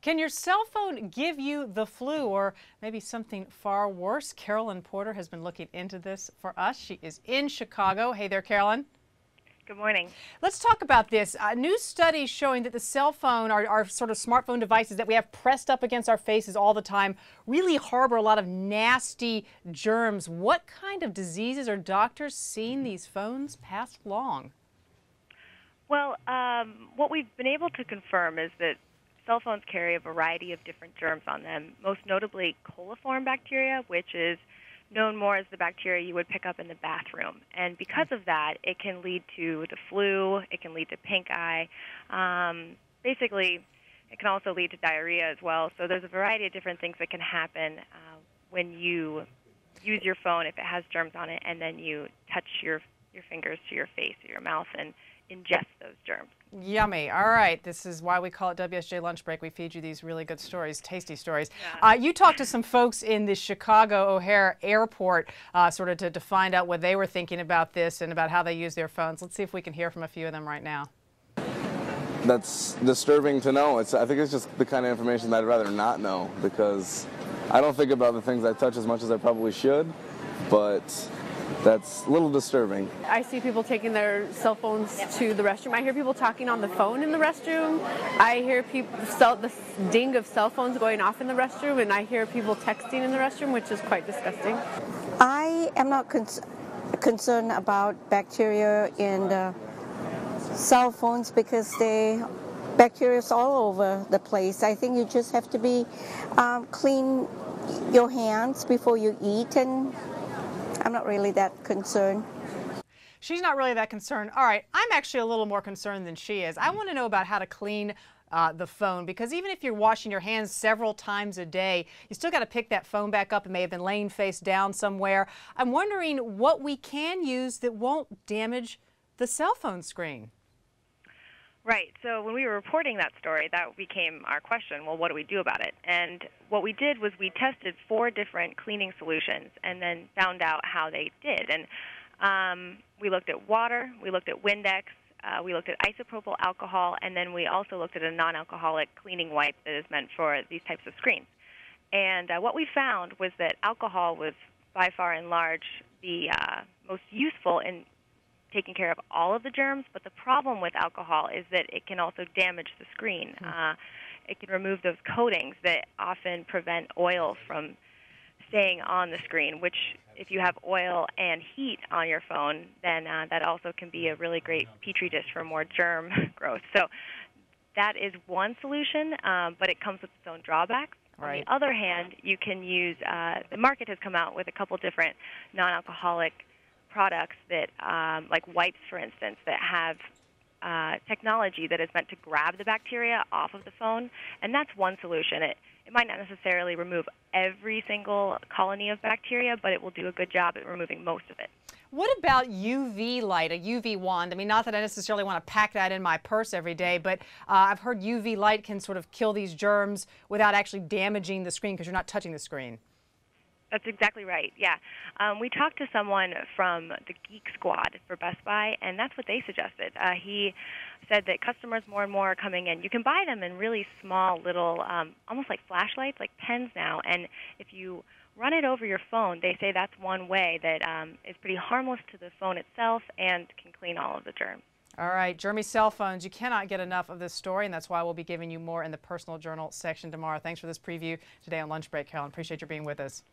Can your cell phone give you the flu or maybe something far worse? Carolyn Porter has been looking into this for us. She is in Chicago. Hey there, Carolyn. Good morning. Let's talk about this. A new study showing that the cell phone, our sort of smartphone devices that we have pressed up against our faces all the time, really harbor a lot of nasty germs. What kind of diseases are doctors seeing these phones pass along? Well, what we've been able to confirm is that cell phones carry a variety of different germs on them, most notably coliform bacteria, which is known more as the bacteria you would pick up in the bathroom. And because of that, it can lead to the flu, it can lead to pink eye. Basically, it can also lead to diarrhea as well. So there's a variety of different things that can happen when you use your phone if it has germs on it, and then you touch your fingers to your face or your mouth and ingest those germs. Yummy. All right. This is why we call it WSJ Lunch Break. We feed you these really good stories, tasty stories. Yeah. You talked to some folks in the Chicago O'Hare Airport sort of to find out what they were thinking about this and about how they use their phones. Let's see if we can hear from a few of them right now. That's disturbing to know. I think it's just the kind of information that I'd rather not know, because I don't think about the things I touch as much as I probably should, but that's a little disturbing. I see people taking their cell phones to the restroom. I hear people talking on the phone in the restroom. I hear the ding of cell phones going off in the restroom, and I hear people texting in the restroom, which is quite disgusting. I am not concerned about bacteria in the cell phones because bacteria is all over the place. I think you just have to be clean your hands before you eat, and I'm not really that concerned. She's not really that concerned. All right, I'm actually a little more concerned than she is. I want to know about how to clean the phone, because even if you're washing your hands several times a day, you still got to pick that phone back up. It may have been laying face down somewhere. I'm wondering what we can use that won't damage the cell phone screen. Right. So when we were reporting that story, that became our question, well, what do we do about it? And what we did was we tested 4 different cleaning solutions and then found out how they did. And we looked at water, we looked at Windex, we looked at isopropyl alcohol, and then we also looked at a non-alcoholic cleaning wipe that is meant for these types of screens. And what we found was that alcohol was by far and large the most useful in taking care of all of the germs, but the problem with alcohol is that it can also damage the screen. It can remove those coatings that often prevent oil from staying on the screen, which if you have oil and heat on your phone, then that also can be a really great petri dish for more germ growth. So that is one solution, but it comes with its own drawbacks. Right. On the other hand, you can use, the market has come out with a couple different non-alcoholic products that, like wipes, for instance, that have technology that is meant to grab the bacteria off of the phone, and that's one solution. It might not necessarily remove every single colony of bacteria, but it will do a good job at removing most of it. What about UV light, a UV wand? I mean, not that I necessarily want to pack that in my purse every day, but I've heard UV light can sort of kill these germs without actually damaging the screen because you're not touching the screen. That's exactly right, yeah. We talked to someone from the Geek Squad for Best Buy, and that's what they suggested. He said that customers more and more are coming in. You can buy them in really small little, almost like flashlights, like pens now, and if you run it over your phone, they say that's one way that is pretty harmless to the phone itself and can clean all of the germs. All right, germy cell phones. You cannot get enough of this story, and that's why we'll be giving you more in the Personal Journal section tomorrow. Thanks for this preview today on Lunch Break, Carolyn. Appreciate you being with us.